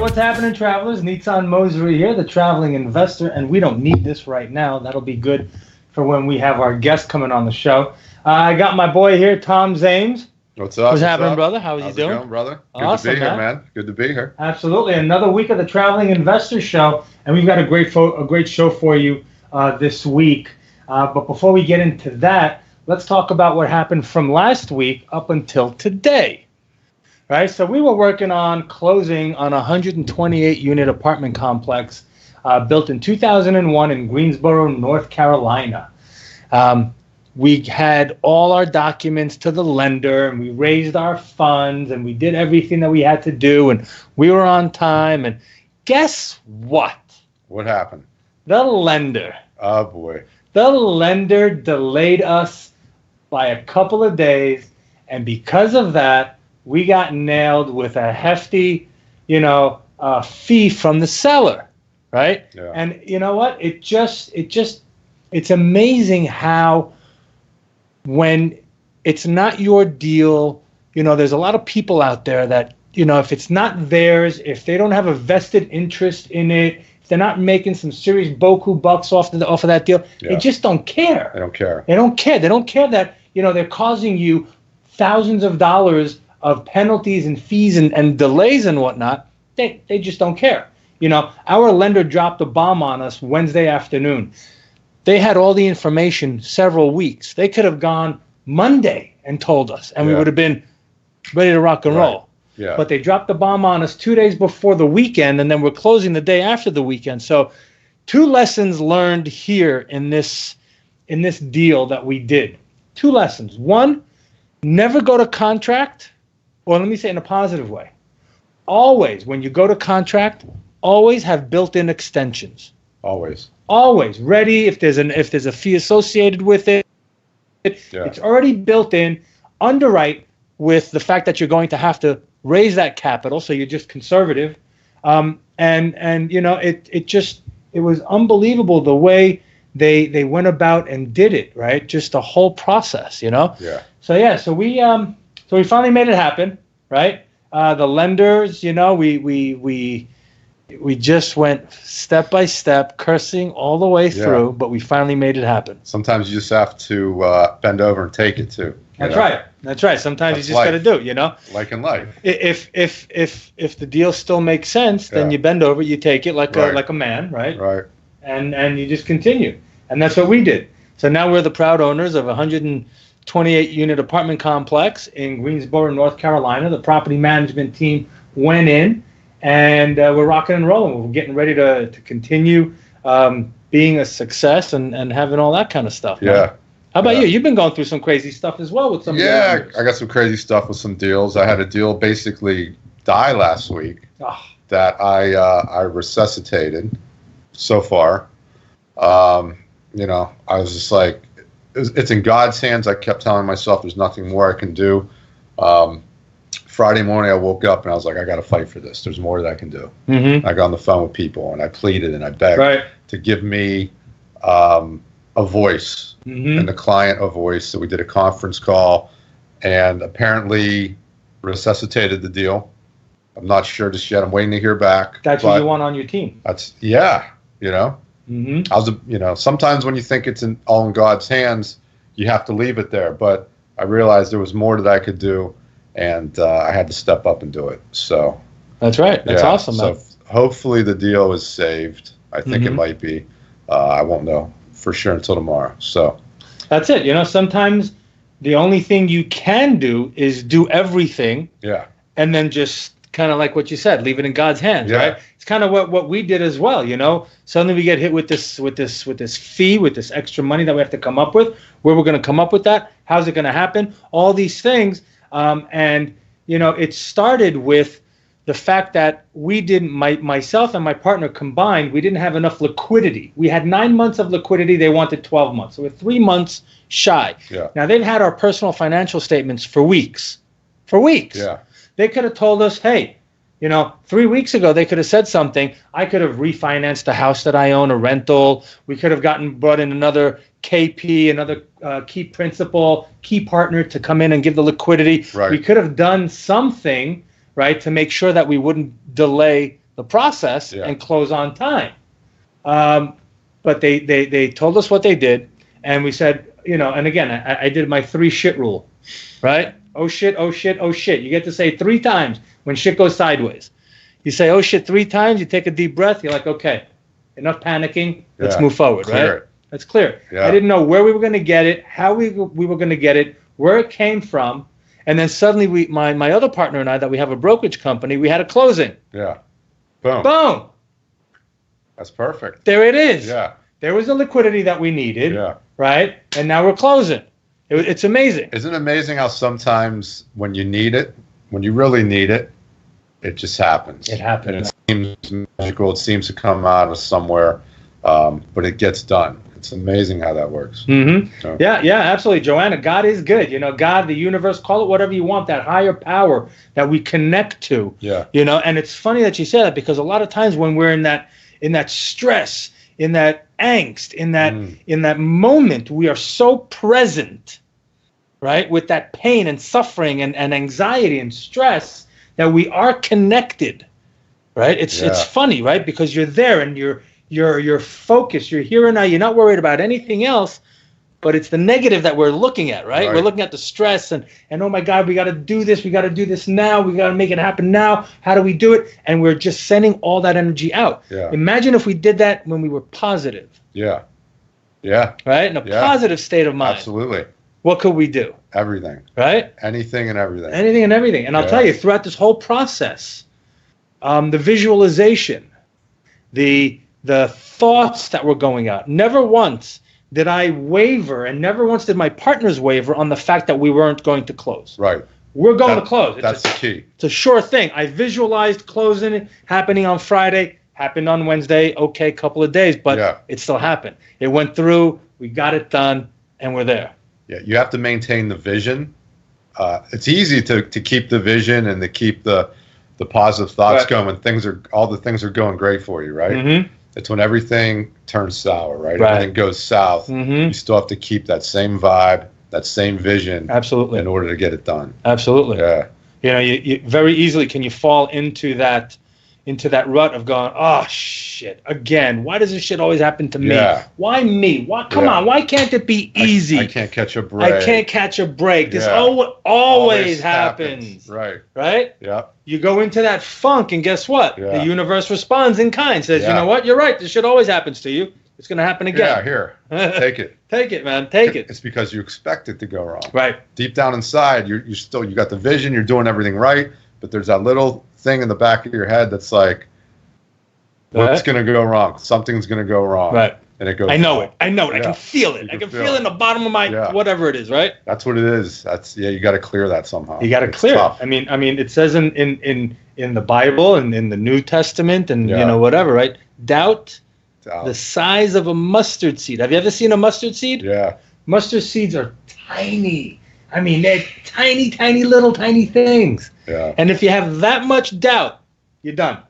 what's happening, travelers? Nitzan Mosery here, the Traveling Investor, and we don't need this right now. That'll be good for when we have our guest coming on the show. I got my boy here, Tom Zaimes. What's up? What's happening, brother? How's you doing? How's it going, brother? Good Awesome, to be here, man. Good to be here. Absolutely. Another week of the Traveling Investor Show, and we've got a great show for you this week. But before we get into that, let's talk about what happened from last week up until today. Right? So we were working on closing on a 128-unit apartment complex built in 2001 in Greensboro, North Carolina. We had all our documents to the lender, and we raised our funds, and we did everything that we had to do, and we were on time. And guess what? What happened? The lender. Oh, boy. The lender delayed us by a couple of days, and because of that, we got nailed with a hefty, fee from the seller, right? Yeah. And you know what? It's amazing how when it's not your deal, there's a lot of people out there that, if it's not theirs, if they don't have a vested interest in it, if they're not making some serious boku bucks off of that deal, they just don't care. They don't care. They don't care. They don't care that, they're causing you thousands of dollars of penalties and fees and delays and whatnot. They just don't care. Our lender dropped a bomb on us Wednesday afternoon. They had all the information several weeks. They could have gone Monday and told us, and we would have been ready to rock and roll. Yeah. But they dropped the bomb on us 2 days before the weekend, and then we're closing the day after the weekend. So 2 lessons learned here in this deal that we did. 2 lessons. One, never go to contract. Or let me say in a positive way. Always, when you go to contract, always have built-in extensions. Always. Always ready if there's a fee associated with it. It's already built in. Underwrite with the fact that you're going to have to raise that capital, so you're just conservative. It was unbelievable the way they went about and did it. Right, just the whole process. Yeah. So we finally made it happen, right? The lenders, we just went step by step, cursing all the way through, but we finally made it happen. Sometimes you just have to bend over and take it too. That's right. Sometimes you just got to do it, Like in life. If the deal still makes sense, then you bend over, you take it like a man, right? Right. And you just continue. And that's what we did. So now we're the proud owners of 128-unit apartment complex in Greensboro, North Carolina. The property management team went in, and we're rocking and rolling. We're getting ready to continue being a success and having all that kind of stuff. Yeah. Man. How about you? You've been going through some crazy stuff as well with some. Yeah, I got some crazy stuff with some deals. I had a deal basically die last week that I resuscitated so far. I was just like, it's in God's hands. I kept telling myself there's nothing more I can do. Friday morning, I woke up and I was like, I got to fight for this. There's more that I can do. Mm-hmm. I got on the phone with people and I pleaded and I begged to give me a voice and the client a voice. So we did a conference call and apparently resuscitated the deal. I'm not sure just yet. I'm waiting to hear back. That's what you want on your team. That's Mm-hmm. Sometimes when you think it's all in God's hands, you have to leave it there. But I realized there was more that I could do, and I had to step up and do it. So that's right. That's awesome, man. So hopefully the deal is saved. I think it might be. I won't know for sure until tomorrow. So that's it. Sometimes the only thing you can do is do everything. Yeah. And then just kind of like what you said, leave it in God's hands, right? It's kind of what we did as well, Suddenly we get hit with this fee, with this extra money that we have to come up with. Where we're going to come up with that? How's it going to happen? All these things, it started with the fact that we didn't, myself and my partner combined, we didn't have enough liquidity. We had 9 months of liquidity. They wanted 12 months, so we're 3 months shy. Yeah. Now they've had our personal financial statements for weeks. Yeah. They could have told us, hey, 3 weeks ago, they could have said something. I could have refinanced the house that I own, a rental. We could have brought in another KP, another key principal, key partner to come in and give the liquidity. Right. We could have done something, right, to make sure that we wouldn't delay the the process and close on time. But they told us what they did, and we said, and again, I did my 3 shit rule, right? Oh shit, oh shit, oh shit. You get to say 3 times when shit goes sideways. You say, oh shit 3 times, you take a deep breath, you're like, okay, enough panicking, let's move forward, right? That's clear. Yeah. I didn't know where we were going to get it, how we were going to get it, where it came from, and then suddenly my other partner and I, that we have a brokerage company, we had a closing. Yeah. Boom. Boom. That's perfect. There it is. Yeah. There was the liquidity that we needed. Yeah. Right? And now we're closing. It's amazing. Isn't it amazing how sometimes when you need it, when you really need it, it just happens. It happens. And it seems magical. It seems to come out of somewhere, but it gets done. It's amazing how that works. Mm-hmm. So. Yeah, absolutely. Joanna, God is good. God, the universe, call it whatever you want, that higher power that we connect to. Yeah. And it's funny that you say that, because a lot of times when we're in that stress, in that angst, in that moment, we are so present, right, with that pain and suffering and anxiety and stress, that we are connected, right? It's funny, right? Because you're there and you're focused, you're here and now, you're not worried about anything else, but it's the negative that we're looking at, right? We're looking at the stress and oh my God, we got to do this now, we got to make it happen now, how do we do it? And we're just sending all that energy out. Yeah. Imagine if we did that when we were positive. Yeah. Yeah. Right? In a positive state of mind. Absolutely. What could we do? Everything. Right? Anything and everything. Anything and everything. And I'll tell you, throughout this whole process, the visualization, the thoughts that were going out, never once did I waver, and never once did my partners waver on the fact that we weren't going to close. Right. We're going to close. That's the key. It's a sure thing. I visualized closing happening on Friday, happened on Wednesday, okay, couple of days, but it still happened. It went through, we got it done, and we're there. Yeah, you have to maintain the vision. It's easy to keep the vision and to keep the positive thoughts going when all the things are going great for you, right? Mm-hmm. It's when everything turns sour, right? Everything goes south. Mm-hmm. You still have to keep that same vibe, that same vision, absolutely, in order to get it done. Absolutely. Yeah. You very easily can you fall into that rut of going, oh shit, again, why does this shit always happen to me? Why me? Come on, why can't it be easy? I can't catch a break. This always happens. Right. Yeah. You go into that funk, and guess what? The universe responds in kind, says, you know what, you're right, this shit always happens to you. It's going to happen again. Yeah, here, take it. Take it, man, take it. It's because you expect it to go wrong. Right. Deep down inside, you got the vision, you're doing everything right, but there's that little thing in the back of your head that's like, what's going to go wrong? Something's going to go wrong. Right. And it goes. I know it. I can feel it. I can feel it in the bottom of my whatever it is. Right. That's what it is. You got to clear that somehow. You got to clear it. I mean, it says in the Bible and in the New Testament and whatever. Right. Doubt. The size of a mustard seed. Have you ever seen a mustard seed? Yeah. Mustard seeds are tiny. I mean, they're tiny, tiny, little tiny things. Yeah. And if you have that much doubt, you're done.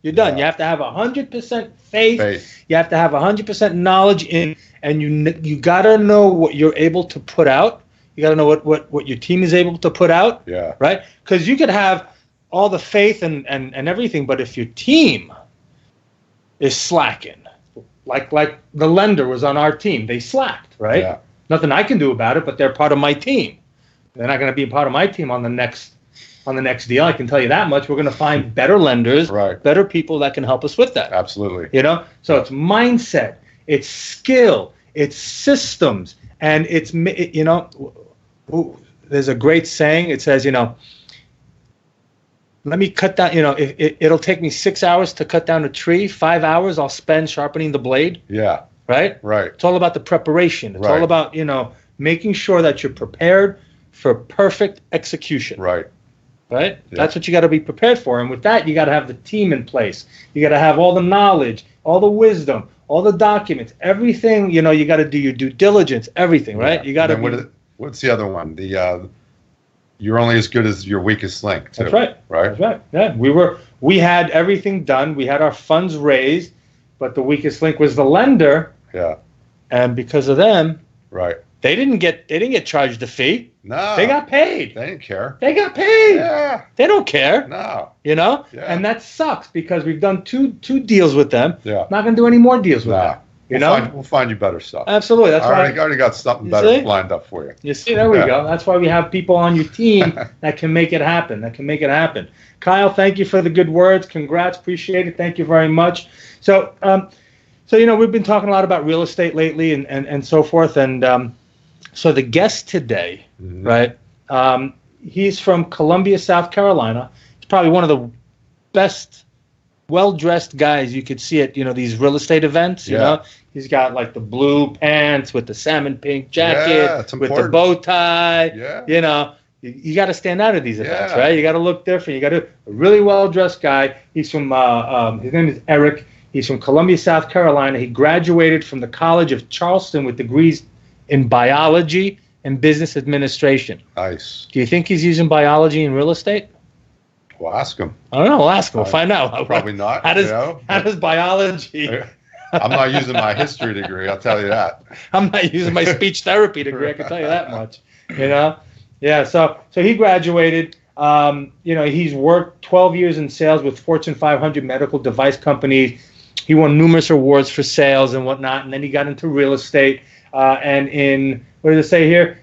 You're done. You have to have 100% faith. You have to have 100% knowledge and you gotta know what you're able to put out. You gotta know what your team is able to put out. Yeah. Right? Because you could have all the faith and everything, but if your team is slacking, like the lender was on our team, they slacked, right? Yeah. Nothing I can do about it, but they're part of my team. They're not going to be a part of my team on the next deal. I can tell you that much. We're going to find better lenders, better people that can help us with that. Absolutely. So it's mindset, it's skill, it's systems, and it's there's a great saying. It says, let me cut down. It'll take me 6 hours to cut down a tree. 5 hours I'll spend sharpening the blade. Yeah. Right. It's all about the preparation. It's all about making sure that you're prepared for perfect execution. Right. Yeah. That's what you got to be prepared for. And with that, you got to have the team in place. You got to have all the knowledge, all the wisdom, all the documents, everything. You got to do your due diligence, everything, right? Yeah. You got to. What's the other one? You're only as good as your weakest link, too. That's right. Right. That's right. Yeah. We had everything done. We had our funds raised, but the weakest link was the lender. Yeah. And because of them, right. They didn't get charged a fee. No. They got paid. They didn't care. They got paid. Yeah. They don't care. No. Yeah. And that sucks because we've done two deals with them. Yeah. Not going to do any more deals with them. We'll find you better stuff. Absolutely. That's I already got something better lined up for you. You see, there we go. That's why we have people on your team that can make it happen. Kyle, thank you for the good words. Congrats. Appreciate it. Thank you very much. So, we've been talking a lot about real estate lately and so forth. And so the guest today, right, he's from Columbia, South Carolina. He's probably one of the best, well-dressed guys you could see at, these real estate events, you know. He's got like the blue pants with the salmon pink jacket with the bow tie. Yeah. You got to stand out at these events, right? You got to look different. You got to a really well-dressed guy. He's from his name is Eric. He's from Columbia, South Carolina. He graduated from the College of Charleston with degrees in biology and business administration. Nice. Do you think he's using biology in real estate? We'll ask him. I don't know. We'll ask him. We'll find out. Probably not. How does biology? I'm not using my history degree. I'll tell you that. I'm not using my speech therapy degree. I can tell you that much. Yeah. So he graduated. He's worked 12 years in sales with Fortune 500 medical device companies. He won numerous awards for sales and whatnot. And then he got into real estate. And what does it say here?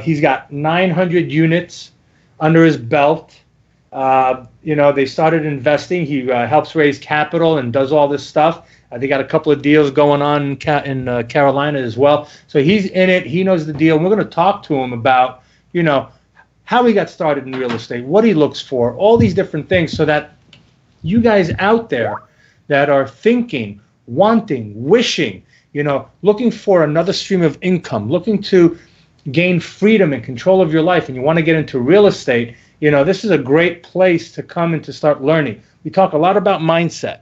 He's got 900 units under his belt. They started investing. He helps raise capital and does all this stuff. They got a couple of deals going on in Carolina as well. So he's in it. He knows the deal. And we're going to talk to him about, how he got started in real estate, what he looks for, all these different things, so that you guys out there that are thinking, wanting, wishing, looking for another stream of income, looking to gain freedom and control of your life, and you want to get into real estate, this is a great place to come and to start learning. We talk a lot about mindset,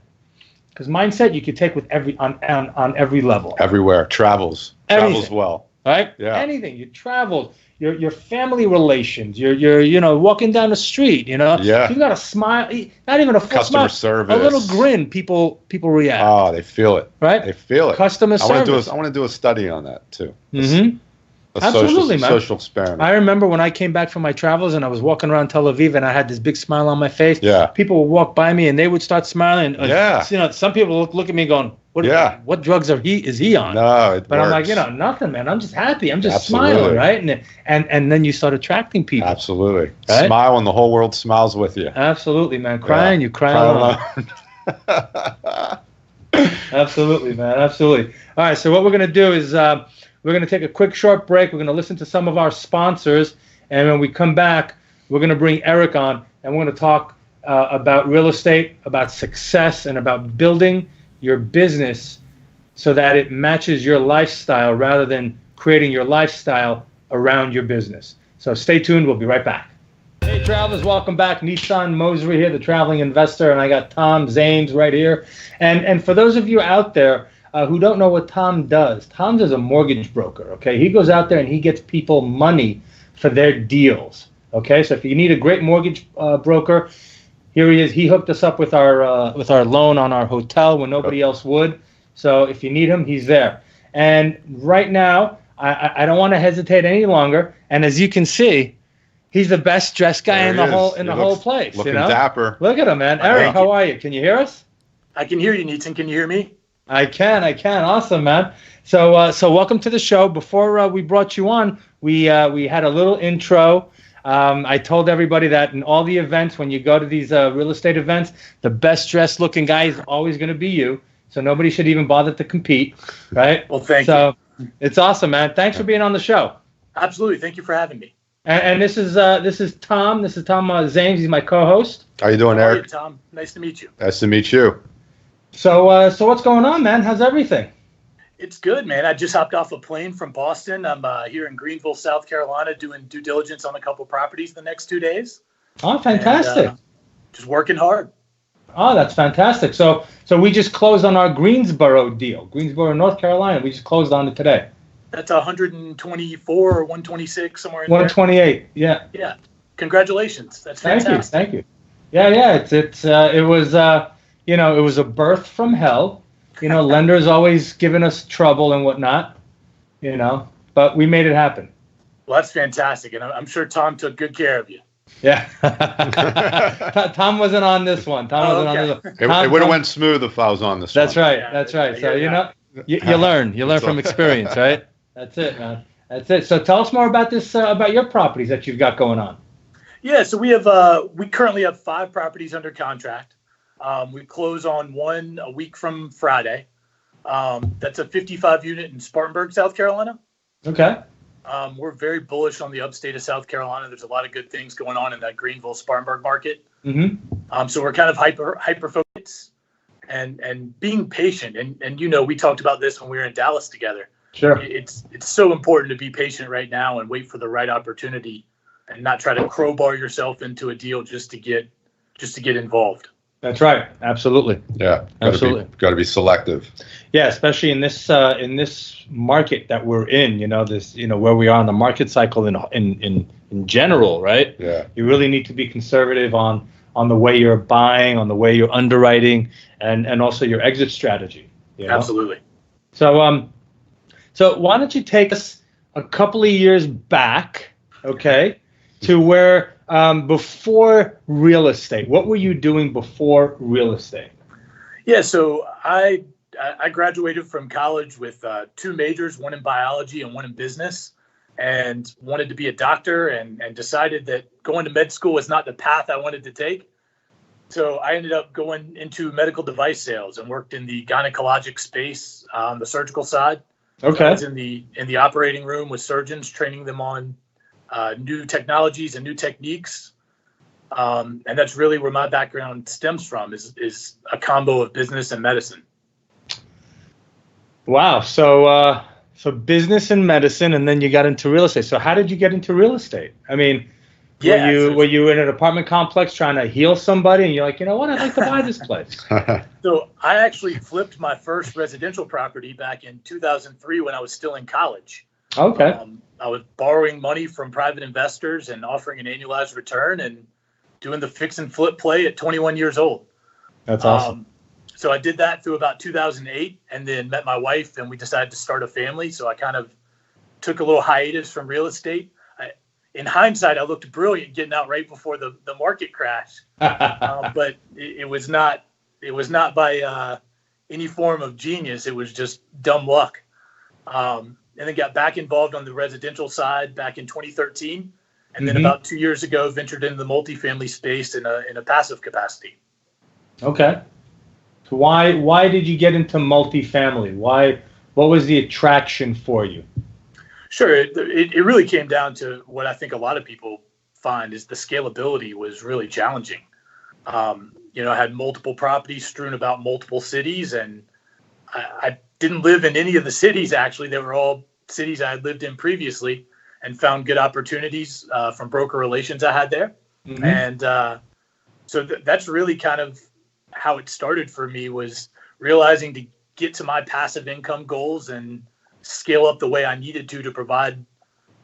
because mindset you can take with on every level. Everywhere. Travels well. Right? Yeah. Anything. You travel. Your family relations. You're walking down the street. Yeah. You got a smile. Not even a full customer smile, service. A little grin. People react. Oh, they feel it. Right. They feel it. Customer service. I want to do a study on that too. Mm-hmm. Absolutely, man. Social experiment. I remember when I came back from my travels and I was walking around Tel Aviv and I had this big smile on my face. Yeah. People would walk by me and they would start smiling. Some people look at me going, what drugs is he on? No, but works. I'm like, nothing, man. I'm just happy. I'm just smiling, right? And then you start attracting people. Absolutely. Right? Smile and the whole world smiles with you. Absolutely, man. Crying, you cry alone. Absolutely, man. Absolutely. All right, so what we're going to do is we're going to take a quick short break. We're going to listen to some of our sponsors. And when we come back, we're going to bring Eric on. And we're going to talk about real estate, about success, and about building your business so that it matches your lifestyle rather than creating your lifestyle around your business. So stay tuned. We'll be right back. Hey, travelers, welcome back. Nissan Mosery here, the Traveling Investor, and I got Tom Zaimes right here. And for those of you out there who don't know what Tom's a mortgage broker, okay? He goes out there and he gets people money for their deals, okay? So if you need a great mortgage broker, here he is. He hooked us up with our loan on our hotel when nobody else would. So if you need him, he's there. And right now, I don't want to hesitate any longer. And as you can see, he's the best dressed guy in the whole place. Looking dapper. Look at him, man. Eric, how are you? Can you hear us? I can hear you, Neetzen. Can you hear me? I can. Awesome, man. So welcome to the show. Before we brought you on, we had a little intro. I told everybody that in all the events, when you go to these real estate events, the best dressed looking guy is always going to be you. So nobody should even bother to compete, right? Well, thank you. So it's awesome, man. Thanks for being on the show. Absolutely. Thank you for having me. And this is Tom. This is Tom Zaimes. He's my co-host. How you doing, Eric? How are you, Tom? Nice to meet you. Nice to meet you. So what's going on, man? How's everything? It's good, man. I just hopped off a plane from Boston. I'm here in Greenville, South Carolina, doing due diligence on a couple properties the next 2 days. Oh, fantastic. And, just working hard. Oh, that's fantastic. So we just closed on our Greensboro deal. Greensboro, North Carolina. We just closed on it today. That's 124 or 126, somewhere in 128, there. 128, yeah. Yeah. Congratulations. That's fantastic. Thank you. Yeah. It was a birth from hell. Lenders always giving us trouble and whatnot, but we made it happen. Well, that's fantastic, and I'm sure Tom took good care of you. Yeah. Tom wasn't on this one. Tom wasn't on this one. It would have went smooth if I was on this That's one. right. That's right. So, you learn from experience, right? That's it, man. That's it. So tell us more about this, about your properties that you've got going on. Yeah, so we currently have 5 properties under contract. We close on one a week from Friday. That's a 55 unit in Spartanburg, South Carolina. Okay. We're very bullish on the upstate of South Carolina. There's a lot of good things going on in that Greenville, Spartanburg market. Mm-hmm. So we're kind of hyper focused and being patient. And we talked about this when we were in Dallas together. Sure. It's so important to be patient right now and wait for the right opportunity and not try to crowbar yourself into a deal just to get involved. That's right. Absolutely. Yeah. Absolutely. Got to be selective. Yeah, especially in this market that we're in, where we are in the market cycle in general, right? Yeah. You really need to be conservative on the way you're buying, on the way you're underwriting, and also your exit strategy. Absolutely. So why don't you take us a couple of years back, okay, to where before real estate. What were you doing before real estate? Yeah, so I graduated from college with 2 majors, one in biology and one in business, and wanted to be a doctor and decided that going to med school was not the path I wanted to take. So I ended up going into medical device sales and worked in the gynecologic space on the surgical side. Okay. So I was in the operating room with surgeons, training them on new technologies and new techniques. And that's really where my background stems from is a combo of business and medicine. Wow. So business and medicine, and then you got into real estate. So how did you get into real estate? I mean, were you in an apartment complex trying to heal somebody and you're like, you know what, I'd like to buy this place? So I actually flipped my first residential property back in 2003 when I was still in college. Okay. I was borrowing money from private investors and offering an annualized return and doing the fix and flip play at 21 years old. That's awesome. So I did that through about 2008 and then met my wife and we decided to start a family. So I kind of took a little hiatus from real estate. In hindsight, I looked brilliant getting out right before the market crash. But it was not by any form of genius. It was just dumb luck. And then got back involved on the residential side back in 2013. And then about 2 years ago, ventured into the multifamily space in a passive capacity. Okay. So why did you get into multifamily? What was the attraction for you? Sure. It really came down to what I think a lot of people find is the scalability was really challenging. I had multiple properties strewn about multiple cities, and I didn't live in any of the cities, actually. They were all cities I had lived in previously and found good opportunities from broker relations I had there. Mm-hmm. And so that's really kind of how it started for me, was realizing to get to my passive income goals and scale up the way I needed to provide,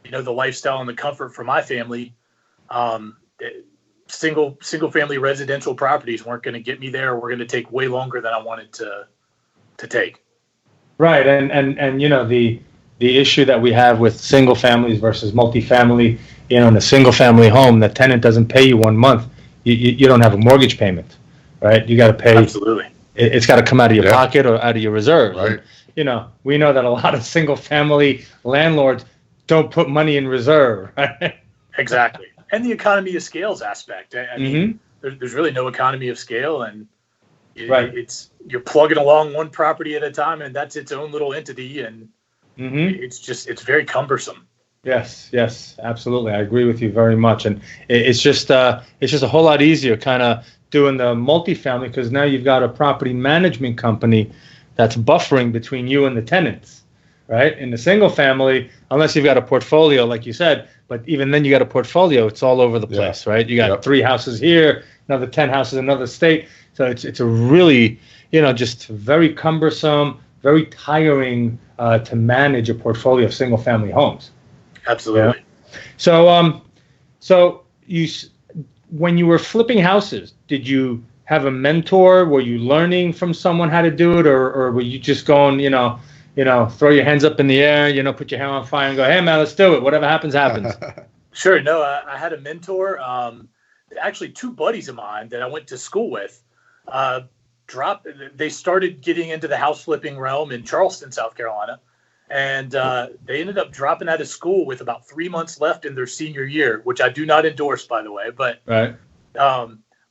the lifestyle and the comfort for my family. Single family residential properties weren't going to get me there. We're going to take way longer than I wanted to take. Right. And the issue that we have with single families versus multifamily, in a single family home, the tenant doesn't pay you 1 month. You don't have a mortgage payment, right? You got to pay. Absolutely. It's got to come out of your pocket or out of your reserves. Right. And, we know that a lot of single family landlords don't put money in reserve, right? Exactly. And the economy of scales aspect. I mean, there's really no economy of scale, and you're plugging along one property at a time, and that's its own little entity, and it's very cumbersome. Yes, absolutely. I agree with you very much, and it's just a whole lot easier kind of doing the multifamily because now you've got a property management company that's buffering between you and the tenants, right? In the single family, unless you've got a portfolio, like you said, but even then you got a portfolio, it's all over the place, right? You got 3 houses here, another 10 houses in another state. So it's a really, just very cumbersome, very tiring to manage a portfolio of single family homes. Absolutely. Yeah? So when you were flipping houses, did you have a mentor? Were you learning from someone how to do it, or were you just going, throw your hands up in the air, put your hair on fire and go, hey man, let's do it. Whatever happens, happens. Sure. No, I had a mentor, actually 2 buddies of mine that I went to school with, they started getting into the house flipping realm in Charleston, South Carolina. And they ended up dropping out of school with about 3 months left in their senior year, which I do not endorse, by the way. But right.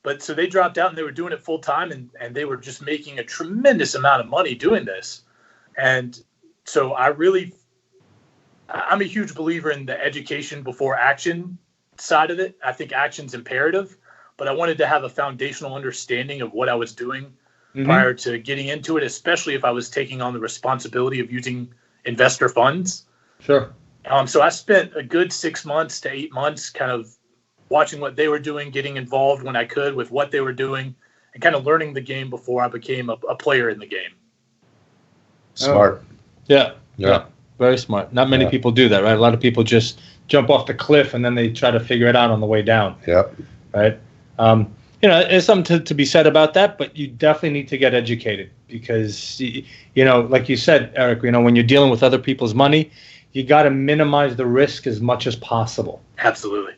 But so they dropped out and they were doing it full time, and they were just making a tremendous amount of money doing this. And so I'm a huge believer in the education before action side of it. I think action's imperative, but I wanted to have a foundational understanding of what I was doing prior to getting into it, especially if I was taking on the responsibility of using investor funds. Sure. So I spent a good 6 months to 8 months kind of watching what they were doing, getting involved when I could with what they were doing, and kind of learning the game before I became a player in the game. Smart. Yeah. Very smart. Not many people do that, right? A lot of people just jump off the cliff and then they try to figure it out on the way down. Yep. Right. There's something to be said about that, but you definitely need to get educated because, like you said, Eric, when you're dealing with other people's money, you got to minimize the risk as much as possible. Absolutely.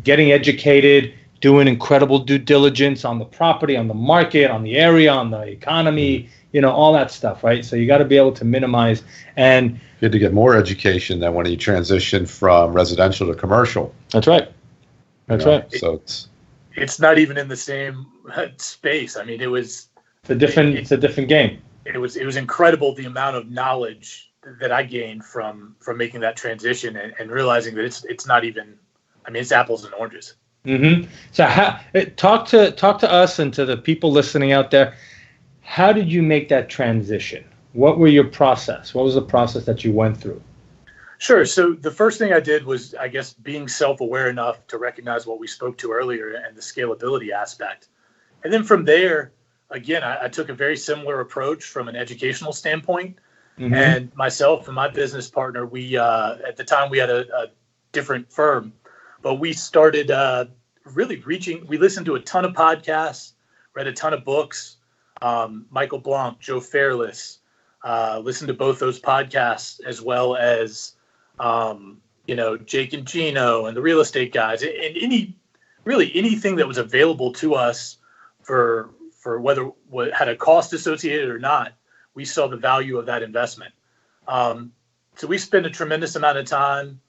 Getting educated, doing incredible due diligence on the property, on the market, on the area, on the economy, all that stuff, right? So you got to be able to minimize. And you had to get more education than when you transition from residential to commercial. That's right. That's right. So it's not even in the same space. I mean, it's a different game. It was incredible the amount of knowledge that I gained from making that transition and realizing that it's not even. I mean, it's apples and oranges. Mm-hmm. So talk to us and to the people listening out there. How did you make that transition? What were your process? What was the process that you went through? Sure. So the first thing I did was, I guess, being self-aware enough to recognize what we spoke to earlier and the scalability aspect. And then from there, again, I took a very similar approach from an educational standpoint. Mm-hmm. And myself and my business partner, we at the time we had a different firm. But we started we listened to a ton of podcasts, read a ton of books, Michael Blanc, Joe Fairless, listened to both those podcasts, as well as, Jake and Gino and the real estate guys, and anything that was available to us for whether what had a cost associated or not, we saw the value of that investment. So we spent a tremendous amount of time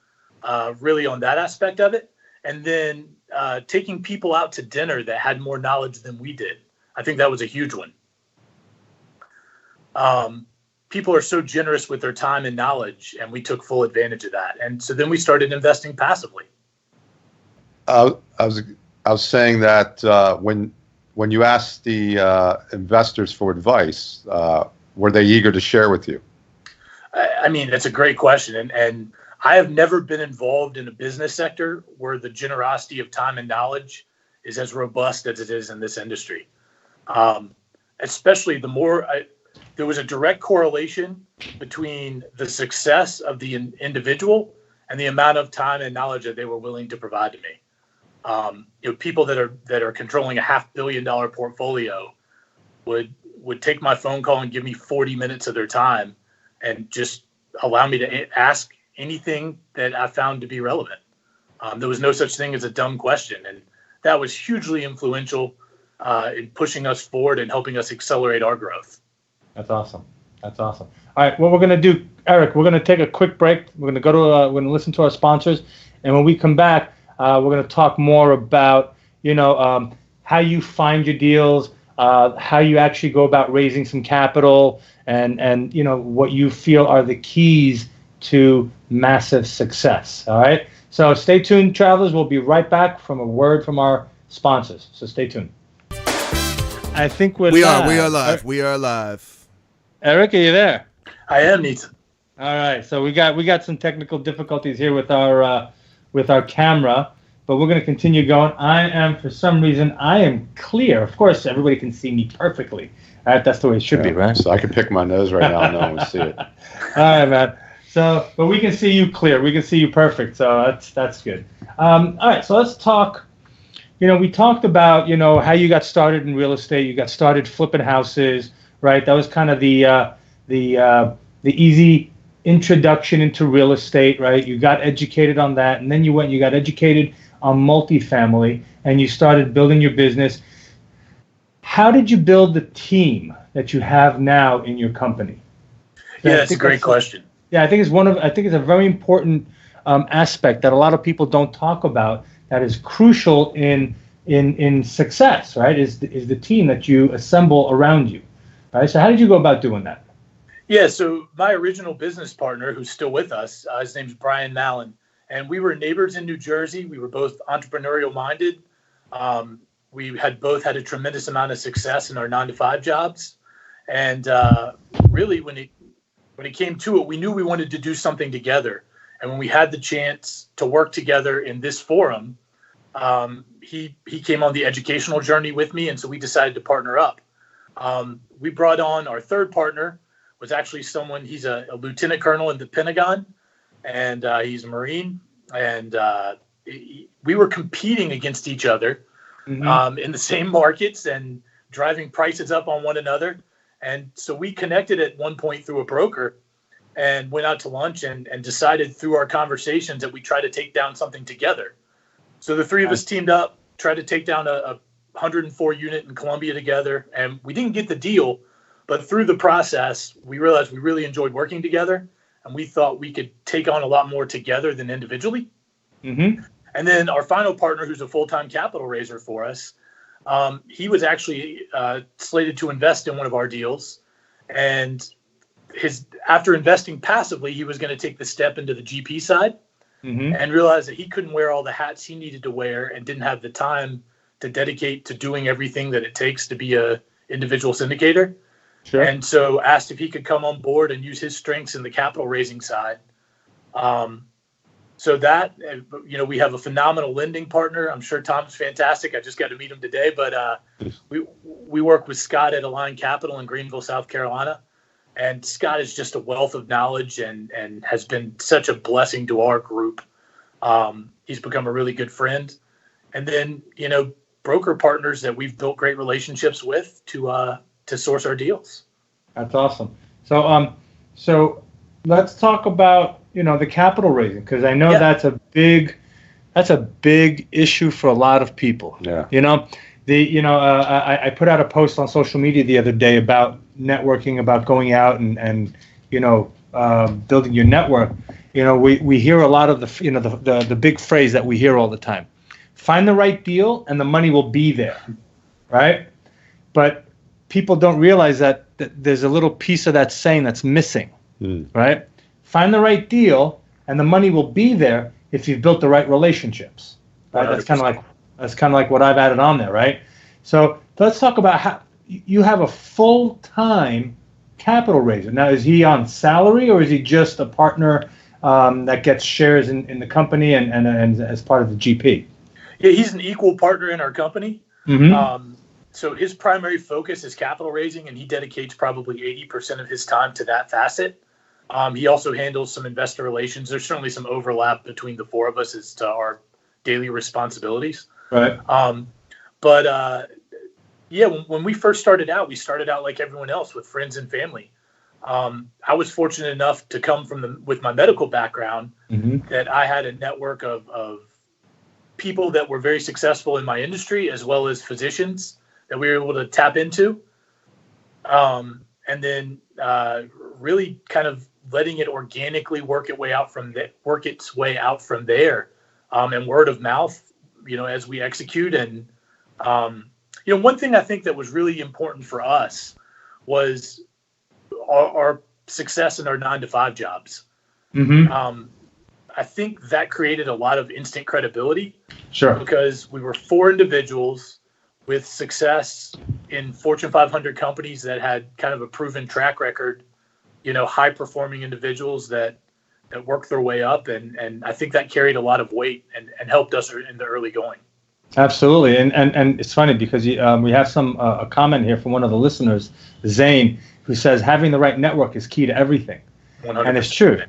really on that aspect of it. And then taking people out to dinner that had more knowledge than we did. I think that was a huge one. People are so generous with their time and knowledge, and we took full advantage of that. And so then we started investing passively. I was saying that when you asked the investors for advice, were they eager to share with you? I mean, that's a great question. And I have never been involved in a business sector where the generosity of time and knowledge is as robust as it is in this industry. Especially there was a direct correlation between the success of the individual and the amount of time and knowledge that they were willing to provide to me. People that are controlling a $500 million portfolio would take my phone call and give me 40 minutes of their time and just allow me to ask anything that I found to be relevant. There was no such thing as a dumb question. And that was hugely influential in pushing us forward and helping us accelerate our growth. That's awesome. All right, what we're going to do, Eric, we're going to take a quick break. We're going to we're going to listen to our sponsors. And when we come back, we're going to talk more about, how you find your deals, how you actually go about raising some capital, and what you feel are the keys to massive success. All right. So stay tuned, travelers. We'll be right back from a word from our sponsors. So stay tuned. I think we are live. Eric, are you there? I am, Nathan. All right. So we got some technical difficulties here with our camera, but we're going to continue going. For some reason, I am clear. Of course, everybody can see me perfectly. All right. That's the way it should be, right? So I can pick my nose right now and no one will see it. All right, man. So, but we can see you clear. We can see you perfect. So that's good. All right. So let's talk. We talked about, how you got started in real estate. You got started flipping houses, right? That was kind of the the easy introduction into real estate, right? You got educated on that, and then you got educated on multifamily, and you started building your business. How did you build the team that you have now in your company? Yeah, that's a great question. Yeah, I think it's a very important aspect that a lot of people don't talk about, that is crucial in success, right? Is the team that you assemble around you, right? So how did you go about doing that? Yeah, so my original business partner, who's still with us, his name's Brian Mallon, and we were neighbors in New Jersey. We were both entrepreneurial minded. We had both had a tremendous amount of success in our 9-to-5 jobs, and really when it came to it, we knew we wanted to do something together. And when we had the chance to work together in this forum, he came on the educational journey with me, and so we decided to partner up. We brought on our third partner, was actually someone, he's a lieutenant colonel in the Pentagon, and he's a Marine, and we were competing against each other in the same markets and driving prices up on one another. And so we connected at one point through a broker and went out to lunch and decided through our conversations that we try to take down something together. So the three of us teamed up, tried to take down a 104 unit in Columbia together, and we didn't get the deal, but through the process, we realized we really enjoyed working together, and we thought we could take on a lot more together than individually. And then our final partner, who's a full-time capital raiser for us, he was actually slated to invest in one of our deals, and after investing passively, he was going to take the step into the GP side and realized that he couldn't wear all the hats he needed to wear and didn't have the time to dedicate to doing everything that it takes to be a individual syndicator. Sure. And so asked if he could come on board and use his strengths in the capital raising side. So that, we have a phenomenal lending partner. I'm sure Tom's fantastic. I just got to meet him today, but we work with Scott at Align Capital in Greenville, South Carolina. And Scott is just a wealth of knowledge and has been such a blessing to our group. He's become a really good friend. And then, broker partners that we've built great relationships with to source our deals. That's awesome. So let's talk about, the capital raising, because I know that's a big issue for a lot of people. Yeah. I put out a post on social media the other day about networking, about going out and building your network. We hear a lot of the big phrase that we hear all the time: find the right deal and the money will be there, right? But people don't realize that there's a little piece of that saying that's missing, right? Find the right deal and the money will be there if you've built the right relationships. Right? That's kind of like what I've added on there, right? So let's talk about how you have a full-time capital raiser. Now, is he on salary or is he just a partner that gets shares in the company and as part of the GP? Yeah, he's an equal partner in our company. So his primary focus is capital raising, and he dedicates probably 80% of his time to that facet. He also handles some investor relations. There's certainly some overlap between the four of us as to our daily responsibilities. Right. When we first started out, we started out like everyone else with friends and family. I was fortunate enough to come with my medical background that I had a network of people that were very successful in my industry, as well as physicians that we were able to tap into. And then really kind of letting it organically work its way out from there, and word of mouth, as we execute. And one thing I think that was really important for us was our success in our 9-to-5 jobs. I think that created a lot of instant credibility. Sure. Because we were 4 individuals with success in Fortune 500 companies that had kind of a proven track record, high performing individuals that worked their way up. And I think that carried a lot of weight and helped us in the early going. Absolutely. And it's funny because we have a comment here from one of the listeners, Zane, who says having the right network is key to everything. 100%. And it's true.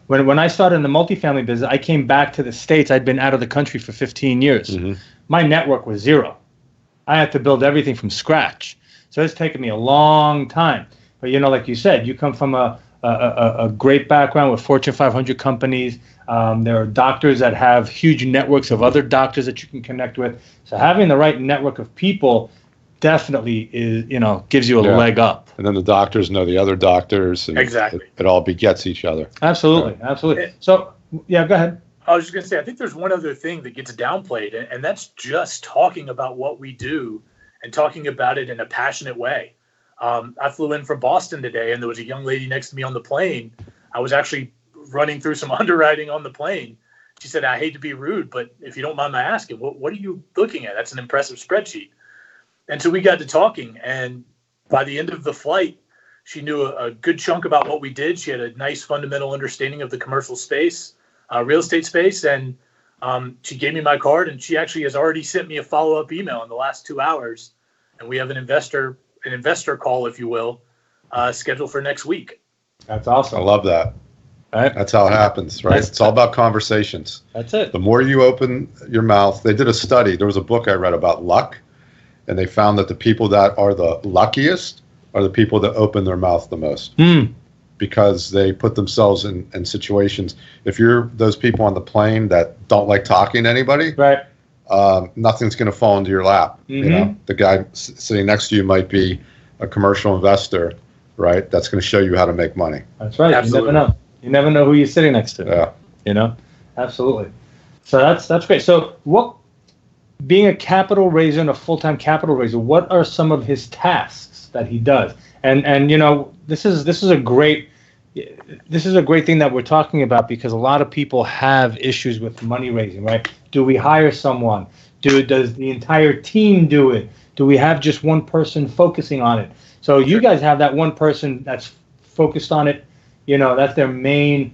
When I started in the multifamily business, I came back to the States. I'd been out of the country for 15 years. My network was zero. I had to build everything from scratch. So it's taken me a long time. But, like you said, you come from a a great background with Fortune 500 companies. There are doctors that have huge networks of other doctors that you can connect with. So having the right network of people definitely is, gives you a leg up. And then the doctors know the other doctors. And exactly. It all begets each other. Absolutely. Absolutely. So, yeah, go ahead. I was just going to say, I think there's one other thing that gets downplayed, and that's just talking about what we do and talking about it in a passionate way. I flew in from Boston today, and there was a young lady next to me on the plane. I was actually running through some underwriting on the plane. She said, I hate to be rude, but if you don't mind my asking, what are you looking at? That's an impressive spreadsheet. And so we got to talking, and by the end of the flight, she knew a good chunk about what we did. She had a nice fundamental understanding of the commercial space, real estate space, and she gave me my card, and she actually has already sent me a follow-up email in the last 2 hours, and we have an investor call, if you will, scheduled for next week. That's awesome. I love that. Right. That's how it happens, right? It's all about conversations. That's it. The more you open your mouth, they did a study. There was a book I read about luck, and they found that the people that are the luckiest are the people that open their mouth the most. Because they put themselves in situations. If you're those people on the plane that don't like talking to anybody, right, nothing's going to fall into your lap. The guy sitting next to you might be a commercial investor, right? That's going to show you how to make money. That's right. Absolutely. You never know. You never know who you're sitting next to. Yeah. Absolutely. So that's great. So being a capital raiser and a full-time capital raiser, what are some of his tasks that he does? And this is a great thing that we're talking about, because a lot of people have issues with money raising, right? Do we hire someone? Does the entire team do it? Do we have just one person focusing on it? So you guys have that one person that's focused on it. That's their main,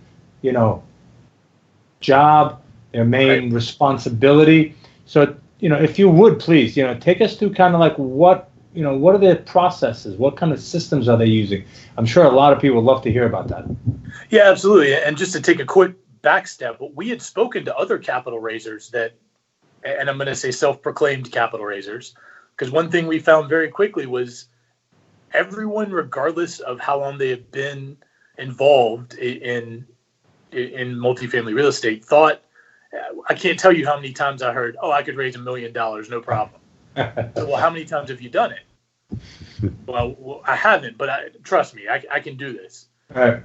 job, their main responsibility. So, if you would please, take us through kind of like what are their processes? What kind of systems are they using? I'm sure a lot of people would love to hear about that. Yeah, absolutely. And just to take a quick back step, we had spoken to other capital raisers and I'm going to say self-proclaimed capital raisers, because one thing we found very quickly was everyone, regardless of how long they have been involved in multifamily real estate, thought, I can't tell you how many times I heard, I could raise $1 million, no problem. So, well, how many times have you done it? Well, I haven't, but trust me, I can do this. Right.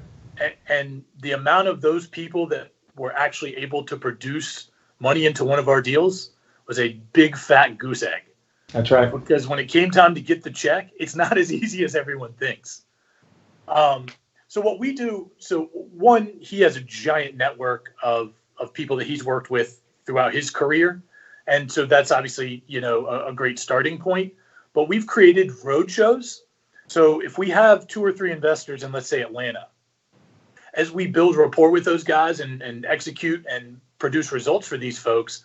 And the amount of those people that were actually able to produce money into one of our deals was a big fat goose egg. That's right. Because when it came time to get the check, it's not as easy as everyone thinks. So what we do, one, he has a giant network of people that he's worked with throughout his career. And so that's obviously, a great starting point. But we've created roadshows. So if we have 2 or 3 investors in, let's say, Atlanta, as we build rapport with those guys and execute and produce results for these folks,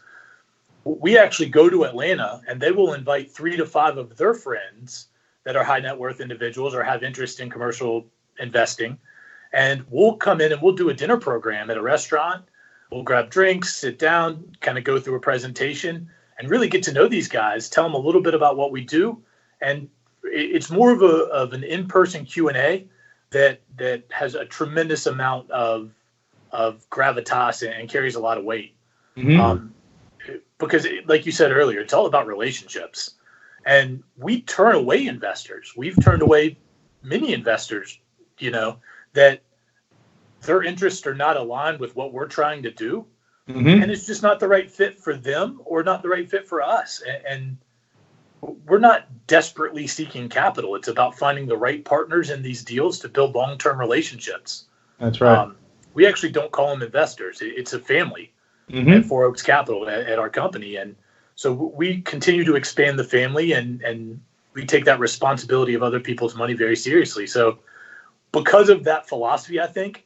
we actually go to Atlanta and they will invite 3 to 5 of their friends that are high net worth individuals or have interest in commercial investing. And we'll come in and we'll do a dinner program at a restaurant. We'll grab drinks, sit down, kind of go through a presentation and really get to know these guys, tell them a little bit about what we do. And it's more of an in-person Q&A that has a tremendous amount of gravitas and carries a lot of weight. Because like you said earlier, it's all about relationships. And we turn away investors. We've turned away many investors, that their interests are not aligned with what we're trying to do. And it's just not the right fit for them or not the right fit for us. And we're not desperately seeking capital. It's about finding the right partners in these deals to build long-term relationships. That's right. We actually don't call them investors. It's a family at Four Oaks Capital at our company. And so we continue to expand the family and we take that responsibility of other people's money very seriously. So because of that philosophy, I think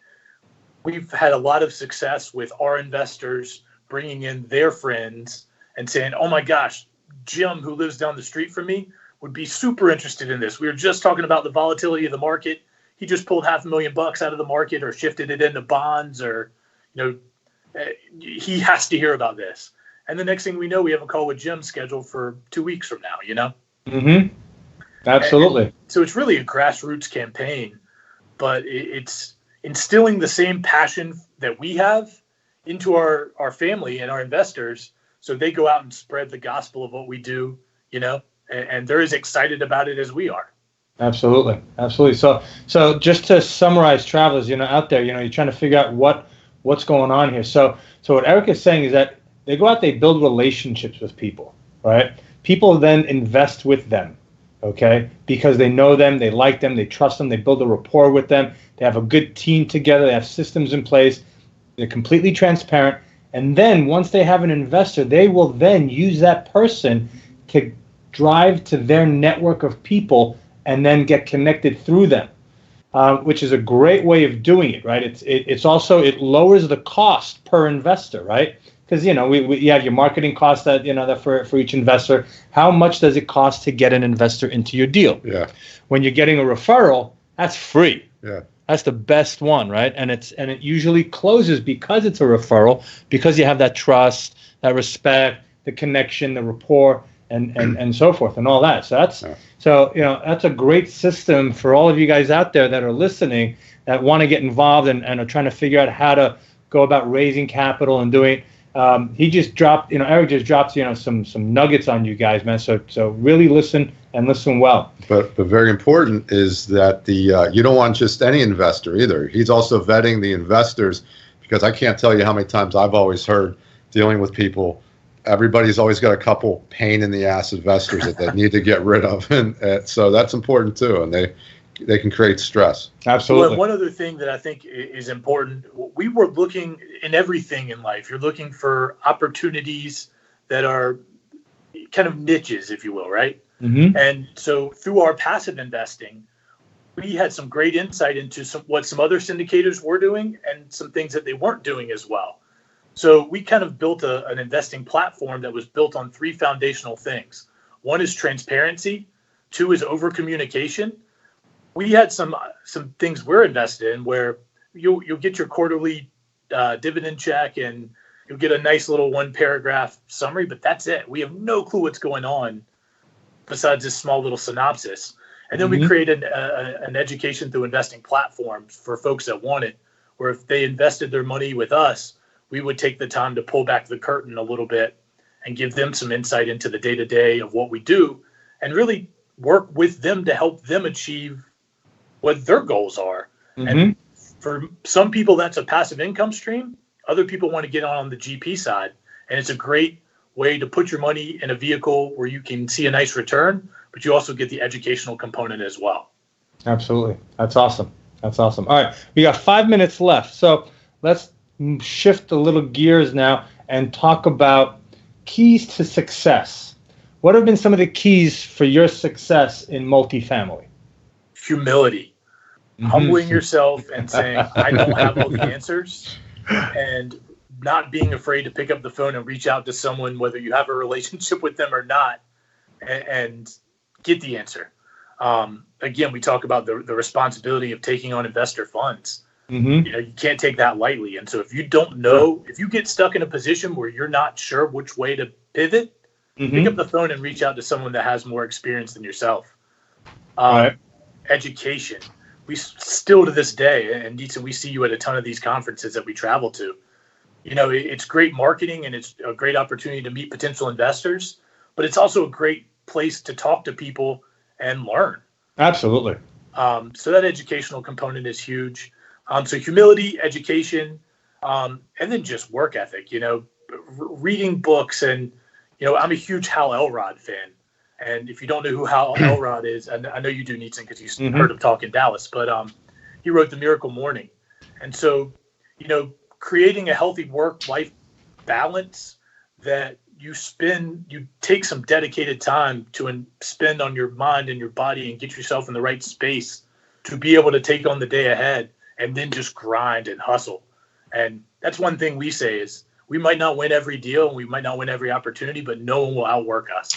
we've had a lot of success with our investors bringing in their friends and saying, oh my gosh, Jim, who lives down the street from me, would be super interested in this. We were just talking about the volatility of the market. He just pulled $500,000 out of the market or shifted it into bonds or, he has to hear about this. And the next thing we know, we have a call with Jim scheduled for 2 weeks from now, Absolutely. So it's really a grassroots campaign, but it's instilling the same passion that we have into our family and our investors, so they go out and spread the gospel of what we do, and they're as excited about it as we are. Absolutely. So just to summarize, travelers, out there, you're trying to figure out what's going on here. So what Eric is saying is that they go out, they build relationships with people, right? People then invest with them, okay? Because they know them, they like them, they trust them, they build a rapport with them, they have a good team together, they have systems in place, they're completely transparent. And then once they have an investor, they will then use that person to drive to their network of people and then get connected through them, which is a great way of doing it, right? It's also, it lowers the cost per investor, right? Because you have your marketing costs that that for each investor. How much does it cost to get an investor into your deal? Yeah. When you're getting a referral, that's free. Yeah. That's the best one, right? And it usually closes because it's a referral, because you have that trust, that respect, the connection, the rapport, and so forth, and all that. So that's a great system for all of you guys out there that are listening, that want to get involved and are trying to figure out how to go about raising capital and doing. He just dropped, Eric just dropped, some nuggets on you guys, man. So really listen and listen well. But very important is that you don't want just any investor either. He's also vetting the investors, because I can't tell you how many times I've always heard, dealing with people, everybody's always got a couple pain in the ass investors that they need to get rid of, and so that's important too, and they can create stress. Absolutely. Well, one other thing that I think is important, we were looking in everything in life. You're looking for opportunities that are kind of niches, if you will, right? Mm-hmm. And so through our passive investing, we had some great insight into what some other syndicators were doing and some things that they weren't doing as well. So we kind of built an investing platform that was built on 3 foundational things. One is transparency. 2 is over communication. We had some things we're invested in where you'll get your quarterly dividend check, and you'll get a nice little 1-paragraph summary, but that's it. We have no clue what's going on besides this small little synopsis. And then we created an education through investing platform for folks that want it, where if they invested their money with us, we would take the time to pull back the curtain a little bit and give them some insight into the day-to-day of what we do, and really work with them to help them achieve what their goals are. Mm-hmm. And for some people, that's a passive income stream. Other people want to get on the GP side, and it's a great way to put your money in a vehicle where you can see a nice return, but you also get the educational component as well. Absolutely. That's awesome. All right. We got 5 minutes left. So let's shift a little gears now and talk about keys to success. What have been some of the keys for your success in multifamily? Humility. Humbling yourself and saying, I don't have all the answers, and not being afraid to pick up the phone and reach out to someone, whether you have a relationship with them or not, and get the answer. Again, we talk about the responsibility of taking on investor funds. Mm-hmm. You can't take that lightly. And so if you don't know, if you get stuck in a position where you're not sure which way to pivot, pick up the phone and reach out to someone that has more experience than yourself. Right. Education. We still to this day, and Dietzen, we see you at a ton of these conferences that we travel to. It's great marketing, and it's a great opportunity to meet potential investors, but it's also a great place to talk to people and learn. Absolutely. So that educational component is huge. So humility, education, and then just work ethic, reading books. And, I'm a huge Hal Elrod fan. And if you don't know who Hal Elrod is, and I know you do, Dietzen, because you heard him talk in Dallas, but he wrote The Miracle Morning. And so, creating a healthy work-life balance that you take some dedicated time to spend on your mind and your body and get yourself in the right space to be able to take on the day ahead, and then just grind and hustle. And that's one thing we say is we might not win every deal and we might not win every opportunity, but no one will outwork us.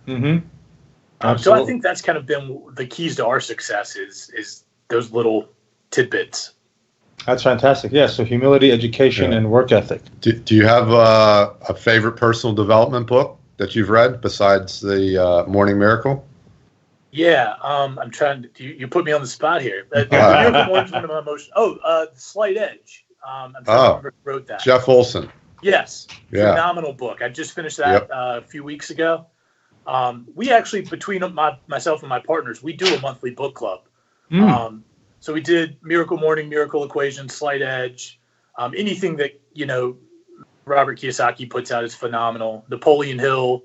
Mm-hmm. So I think that's kind of been the keys to our success is those little tidbits. That's fantastic. Yeah. So humility, education, and work ethic. Do you have a favorite personal development book that you've read besides the Morning Miracle? Yeah, I'm trying to. You put me on the spot here. Miracle Morning's one of my most. Slight Edge. I'm trying to remember who wrote that. Jeff Olson. Yes. Yeah. Phenomenal book. I just finished that a few weeks ago. We actually, between myself and my partners, we do a monthly book club. So we did Miracle Morning, Miracle Equation, Slight Edge. Anything that, Robert Kiyosaki puts out is phenomenal. Napoleon Hill,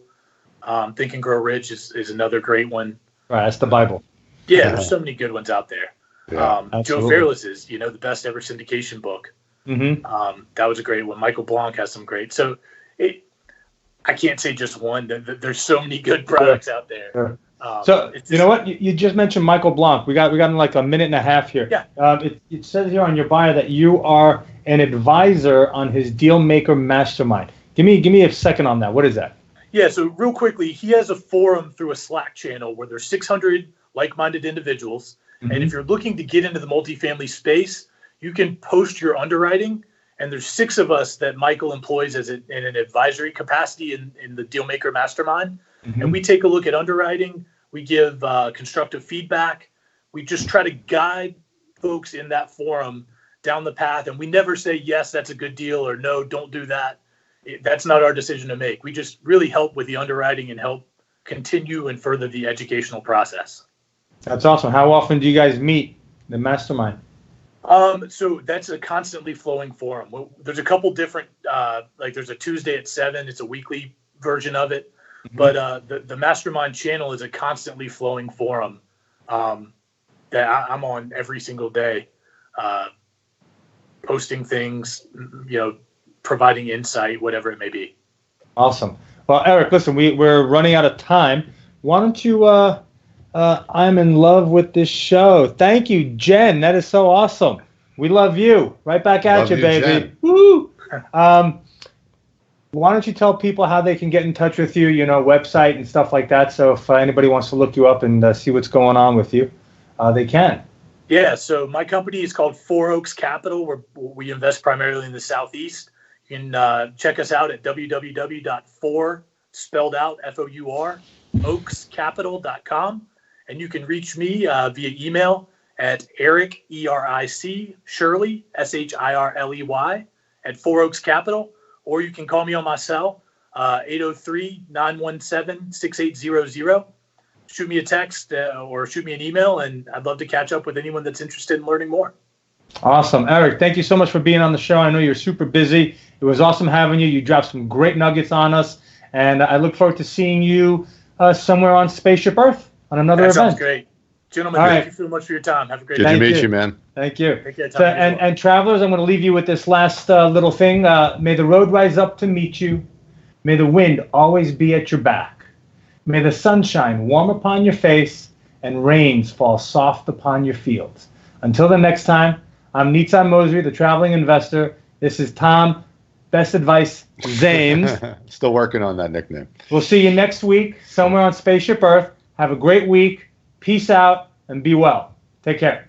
Think and Grow Rich is another great one. Right, that's the Bible. Yeah, there's so many good ones out there. Yeah, Joe Fairless's, the best ever syndication book. That was a great one. Michael Blanc has some great. So I can't say just one. There's so many good products out there. Sure. So you know what? You just mentioned Michael Blanc. We got like a minute and a half here. Yeah. It says here on your bio that you are an advisor on his Deal Maker Mastermind. Give me a second on that. What is that? Yeah. So real quickly, he has a forum through a Slack channel where there's 600 like-minded individuals, and if you're looking to get into the multifamily space, you can post your underwriting. And there's 6 of us that Michael employs in an advisory capacity in the Deal Maker Mastermind. And we take a look at underwriting. We give constructive feedback. We just try to guide folks in that forum down the path. And we never say, yes, that's a good deal, or no, don't do that. That's not our decision to make. We just really help with the underwriting and help continue and further the educational process. That's awesome. How often do you guys meet the mastermind? So that's a constantly flowing forum. There's a couple different, there's a Tuesday at 7. It's a weekly version of it. But the Mastermind channel is a constantly flowing forum that I'm on every single day, posting things, providing insight, whatever it may be. Awesome. Well, Eric, listen, we're running out of time. Why don't you, I'm in love with this show. Thank you, Jen. That is so awesome. We love you. Right back at you, baby. Jen. Woo! Why don't you tell people how they can get in touch with you, website and stuff like that. So if anybody wants to look you up and see what's going on with you, they can. Yeah, so my company is called 4 Oaks Capital, where we invest primarily in the Southeast. You can check us out at www.4, spelled out FOUR, oakscapital.com. And you can reach me via email at Eric, ERIC, Shirley, SHIRLEY, at 4 Oaks Capital. Or you can call me on my cell, 803-917-6800. Shoot me a text or shoot me an email, and I'd love to catch up with anyone that's interested in learning more. Awesome. Eric, thank you so much for being on the show. I know you're super busy. It was awesome having you. You dropped some great nuggets on us, and I look forward to seeing you somewhere on Spaceship Earth on another event. That sounds great. Gentlemen, thank you so much for your time. Have a great day. Good to meet you, man. Thank you. Take care, and travelers, I'm going to leave you with this last little thing. May the road rise up to meet you. May the wind always be at your back. May the sunshine warm upon your face and rains fall soft upon your fields. Until the next time, I'm Tom Zaimes, the Traveling Investor. This is Tom, Best Advice Zaimes. Still working on that nickname. We'll see you next week somewhere on Spaceship Earth. Have a great week. Peace out and be well. Take care.